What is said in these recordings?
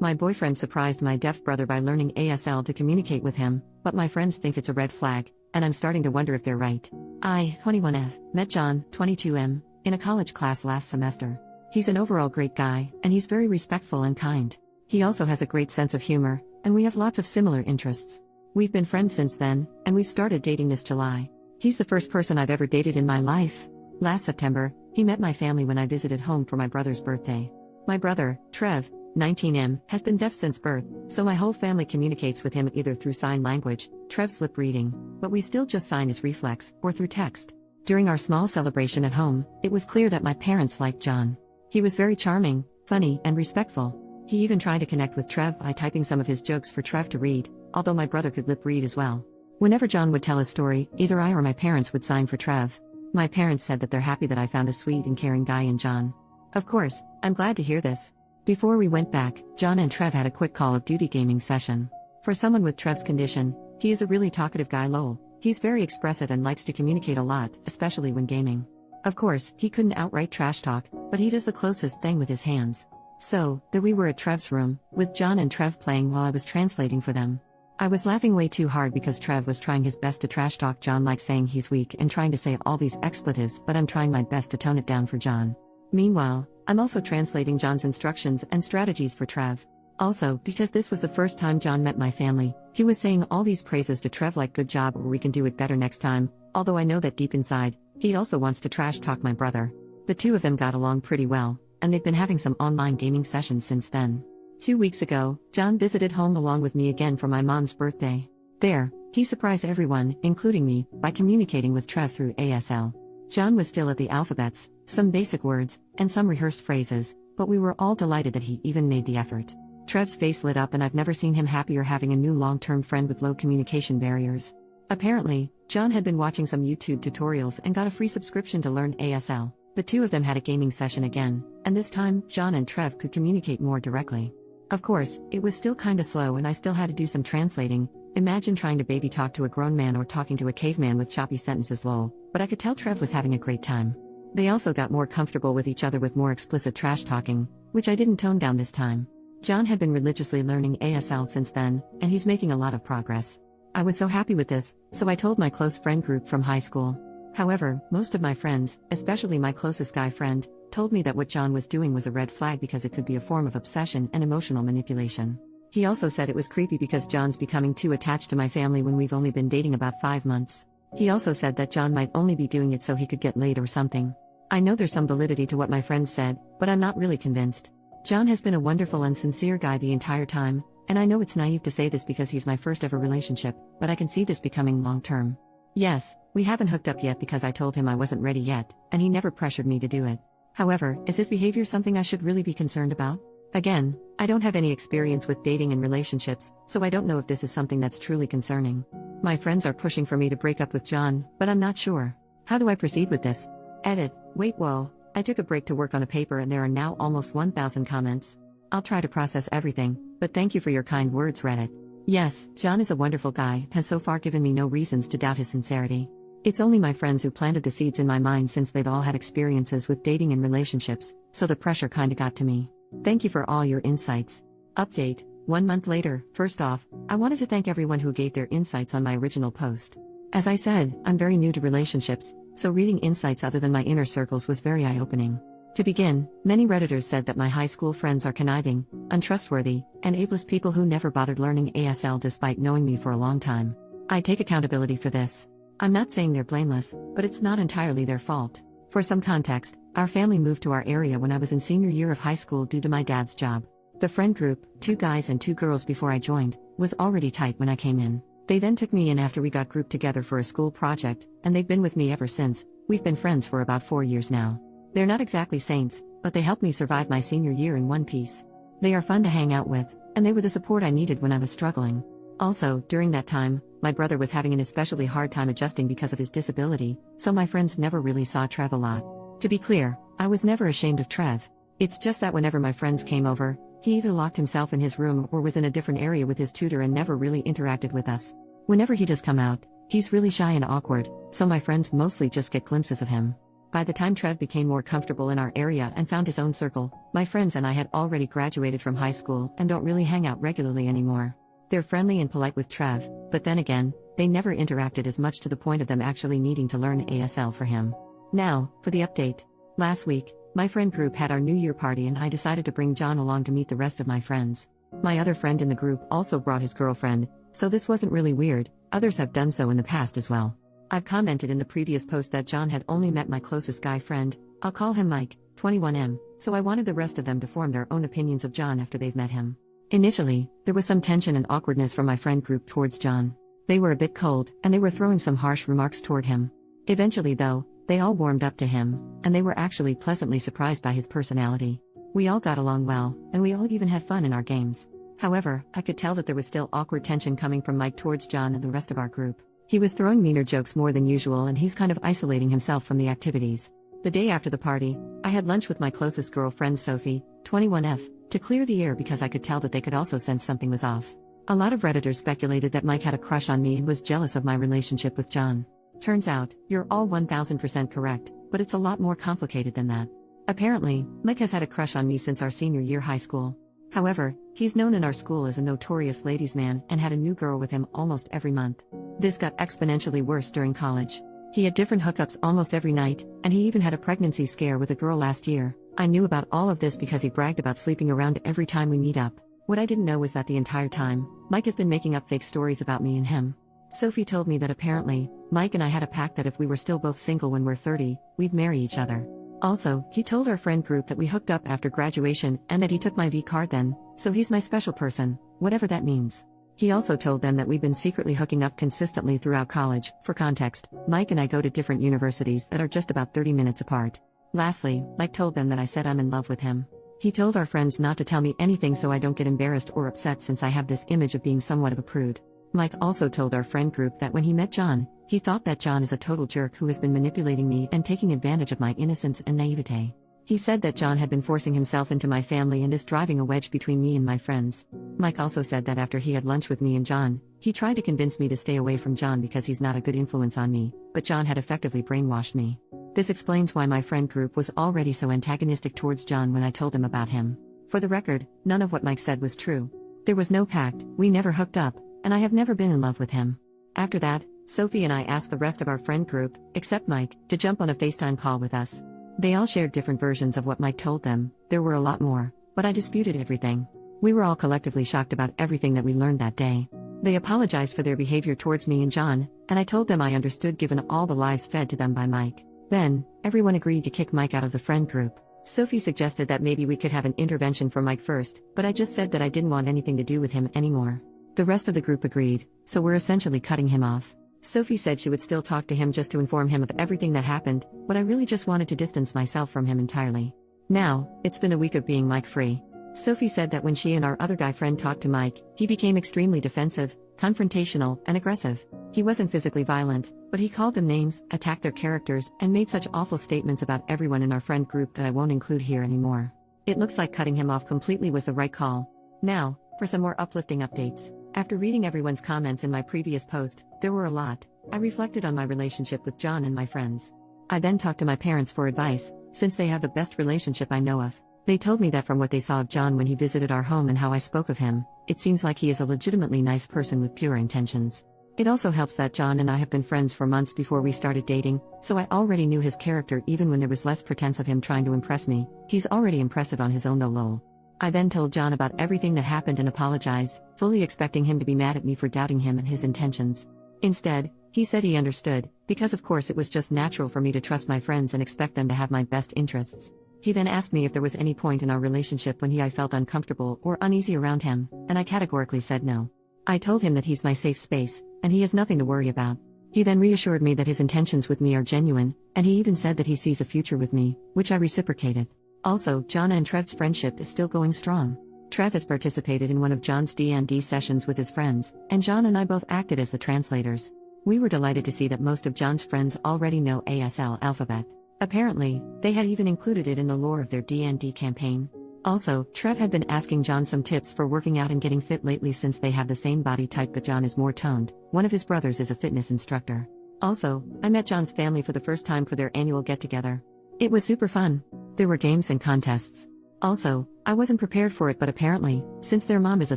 My boyfriend surprised my deaf brother by learning ASL to communicate with him, but my friends think it's a red flag, and I'm starting to wonder if they're right. I, 21F, met John, 22M, in a college class last semester. He's an overall great guy, and he's very respectful and kind. He also has a great sense of humor, and we have lots of similar interests. We've been friends since then, and we've started dating this July. He's the first person I've ever dated in my life. Last September, he met my family when I visited home for my brother's birthday. My brother, Trev, 19M, has been deaf since birth, so my whole family communicates with him either through sign language, Trev's lip reading, but we still just sign his reflex, or through text. During our small celebration at home, it was clear that my parents liked John. He was very charming, funny, and respectful. He even tried to connect with Trev by typing some of his jokes for Trev to read, although my brother could lip read as well. Whenever John would tell a story, either I or my parents would sign for Trev. My parents said that they're happy that I found a sweet and caring guy in John. Of course, I'm glad to hear this. Before we went back, John and Trev had a quick Call of Duty gaming session. For someone with Trev's condition, he is a really talkative guy lol. He's very expressive and likes to communicate a lot, especially when gaming. Of course, he couldn't outright trash talk, but he does the closest thing with his hands. So, there we were at Trev's room, with John and Trev playing while I was translating for them. I was laughing way too hard because Trev was trying his best to trash talk John, like saying he's weak and trying to say all these expletives, but I'm trying my best to tone it down for John. Meanwhile, I'm also translating John's instructions and strategies for Trev. Also, because this was the first time John met my family, he was saying all these praises to Trev like good job or we can do it better next time, although I know that deep inside, he also wants to trash talk my brother. The two of them got along pretty well, and they've been having some online gaming sessions since then. 2 weeks ago, John visited home along with me again for my mom's birthday. There, he surprised everyone, including me, by communicating with Trev through ASL. John was still at the alphabets, some basic words, and some rehearsed phrases, but we were all delighted that he even made the effort. Trev's face lit up, and I've never seen him happier having a new long-term friend with low communication barriers. Apparently, John had been watching some YouTube tutorials and got a free subscription to learn ASL. The two of them had a gaming session again, and this time, John and Trev could communicate more directly. Of course, it was still kinda slow and I still had to do some translating. Imagine trying to baby talk to a grown man or talking to a caveman with choppy sentences lol, but I could tell Trev was having a great time. They also got more comfortable with each other with more explicit trash talking, which I didn't tone down this time. John had been religiously learning ASL since then, and he's making a lot of progress. I was so happy with this, so I told my close friend group from high school. However, most of my friends, especially my closest guy friend, told me that what John was doing was a red flag because it could be a form of obsession and emotional manipulation. He also said it was creepy because John's becoming too attached to my family when we've only been dating about 5 months. He also said that John might only be doing it so he could get laid or something. I know there's some validity to what my friends said, but I'm not really convinced. John has been a wonderful and sincere guy the entire time, and I know it's naive to say this because he's my first ever relationship, but I can see this becoming long-term. Yes, we haven't hooked up yet because I told him I wasn't ready yet, and he never pressured me to do it. However, is his behavior something I should really be concerned about? Again, I don't have any experience with dating and relationships, so I don't know if this is something that's truly concerning. My friends are pushing for me to break up with John, but I'm not sure. How do I proceed with this? Edit. Wait, whoa. I took a break to work on a paper and there are now almost 1,000 comments. I'll try to process everything, but thank you for your kind words, Reddit. Yes, John is a wonderful guy, has so far given me no reasons to doubt his sincerity. It's only my friends who planted the seeds in my mind since they've all had experiences with dating and relationships, so the pressure kinda got to me. Thank you for all your insights. Update. 1 month later. First off, I wanted to thank everyone who gave their insights on my original post. As I said, I'm very new to relationships, so reading insights other than my inner circles was very eye-opening. To begin, many Redditors said that my high school friends are conniving, untrustworthy, and ableist people who never bothered learning ASL despite knowing me for a long time. I take accountability for this. I'm not saying they're blameless, but it's not entirely their fault. For some context, our family moved to our area when I was in senior year of high school due to my dad's job. The friend group, 2 guys and 2 girls before I joined, was already tight when I came in. They then took me in after we got grouped together for a school project, and they've been with me ever since. We've been friends for about 4 years now. They're not exactly saints, but they helped me survive my senior year in one piece. They are fun to hang out with, and they were the support I needed when I was struggling. Also, during that time, my brother was having an especially hard time adjusting because of his disability, so my friends never really saw Trev a lot. To be clear, I was never ashamed of Trev. It's just that whenever my friends came over, he either locked himself in his room or was in a different area with his tutor and never really interacted with us. Whenever he does come out, he's really shy and awkward, so my friends mostly just get glimpses of him. By the time Trev became more comfortable in our area and found his own circle, my friends and I had already graduated from high school and don't really hang out regularly anymore. They're friendly and polite with Trev, but then again, they never interacted as much to the point of them actually needing to learn ASL for him. Now, for the update. Last week, my friend group had our New Year party and I decided to bring John along to meet the rest of my friends. My other friend in the group also brought his girlfriend, so this wasn't really weird. Others have done so in the past as well. I've commented in the previous post that John had only met my closest guy friend, I'll call him Mike, 21M, so I wanted the rest of them to form their own opinions of John after they've met him. Initially, there was some tension and awkwardness from my friend group towards John. They were a bit cold, and they were throwing some harsh remarks toward him. Eventually though, they all warmed up to him, and they were actually pleasantly surprised by his personality. We all got along well, and we all even had fun in our games. However, I could tell that there was still awkward tension coming from Mike towards John and the rest of our group. He was throwing meaner jokes more than usual and he's kind of isolating himself from the activities. The day after the party, I had lunch with my closest girlfriend Sophie, 21F, to clear the air because I could tell that they could also sense something was off. A lot of Redditors speculated that Mike had a crush on me and was jealous of my relationship with John. Turns out, you're all 1000% correct, but it's a lot more complicated than that. Apparently, Mike has had a crush on me since our senior year high school. However, he's known in our school as a notorious ladies' man and had a new girl with him almost every month. This got exponentially worse during college. He had different hookups almost every night, and he even had a pregnancy scare with a girl last year. I knew about all of this because he bragged about sleeping around every time we meet up. What I didn't know was that the entire time, Mike has been making up fake stories about me and him. Sophie told me that apparently, Mike and I had a pact that if we were still both single when we're 30, we'd marry each other. Also, he told our friend group that we hooked up after graduation and that he took my V card then, so he's my special person, whatever that means. He also told them that we've been secretly hooking up consistently throughout college. For context, Mike and I go to different universities that are just about 30 minutes apart. Lastly, Mike told them that I said I'm in love with him. He told our friends not to tell me anything so I don't get embarrassed or upset since I have this image of being somewhat of a prude. Mike also told our friend group that when he met John, he thought that John is a total jerk who has been manipulating me and taking advantage of my innocence and naivete. He said that John had been forcing himself into my family and is driving a wedge between me and my friends. Mike also said that after he had lunch with me and John, he tried to convince me to stay away from John because he's not a good influence on me, but John had effectively brainwashed me. This explains why my friend group was already so antagonistic towards John when I told them about him. For the record, none of what Mike said was true. There was no pact, we never hooked up, and I have never been in love with him. After that, Sophie and I asked the rest of our friend group, except Mike, to jump on a FaceTime call with us. They all shared different versions of what Mike told them. There were a lot more, but I disputed everything. We were all collectively shocked about everything that we learned that day. They apologized for their behavior towards me and John, and I told them I understood given all the lies fed to them by Mike. Then, everyone agreed to kick Mike out of the friend group. Sophie suggested that maybe we could have an intervention for Mike first, but I just said that I didn't want anything to do with him anymore. The rest of the group agreed, so we're essentially cutting him off. Sophie said she would still talk to him just to inform him of everything that happened, but I really just wanted to distance myself from him entirely. Now, it's been a week of being Mike-free. Sophie said that when she and our other guy friend talked to Mike, he became extremely defensive, confrontational, and aggressive. He wasn't physically violent, but he called them names, attacked their characters, and made such awful statements about everyone in our friend group that I won't include here anymore. It looks like cutting him off completely was the right call. Now, for some more uplifting updates. After reading everyone's comments in my previous post, there were a lot. I reflected on my relationship with John and my friends. I then talked to my parents for advice, since they have the best relationship I know of. They told me that from what they saw of John when he visited our home and how I spoke of him, it seems like he is a legitimately nice person with pure intentions. It also helps that John and I have been friends for months before we started dating, so I already knew his character even when there was less pretense of him trying to impress me. He's already impressive on his own though lol. I then told John about everything that happened and apologized, fully expecting him to be mad at me for doubting him and his intentions. Instead, he said he understood, because of course it was just natural for me to trust my friends and expect them to have my best interests. He then asked me if there was any point in our relationship when I felt uncomfortable or uneasy around him, and I categorically said no. I told him that he's my safe space, and he has nothing to worry about. He then reassured me that his intentions with me are genuine, and he even said that he sees a future with me, which I reciprocated. Also, John and Trev's friendship is still going strong. Trev has participated in one of John's D&D sessions with his friends, and John and I both acted as the translators. We were delighted to see that most of John's friends already know ASL alphabet. Apparently, they had even included it in the lore of their D&D campaign. Also, Trev had been asking John some tips for working out and getting fit lately since they have the same body type but John is more toned. One of his brothers is a fitness instructor. Also, I met John's family for the first time for their annual get-together. It was super fun. There were games and contests. Also, I wasn't prepared for it, but apparently, since their mom is a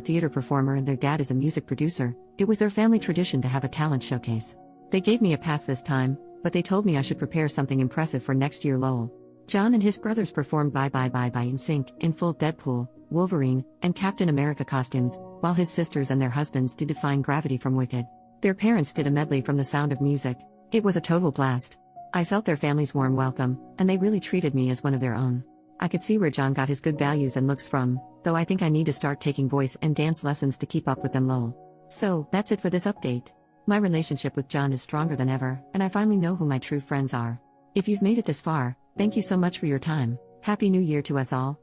theater performer and their dad is a music producer, it was their family tradition to have a talent showcase. They gave me a pass this time, but they told me I should prepare something impressive for next year lol. John and his brothers performed Bye Bye Bye Bye in sync, in full Deadpool, Wolverine, and Captain America costumes, while his sisters and their husbands did Defying Gravity from Wicked. Their parents did a medley from The Sound of Music. It was a total blast. I felt their family's warm welcome, and they really treated me as one of their own. I could see where John got his good values and looks from, though I think I need to start taking voice and dance lessons to keep up with them lol. So, that's it for this update. My relationship with John is stronger than ever, and I finally know who my true friends are. If you've made it this far, thank you so much for your time. Happy New Year to us all.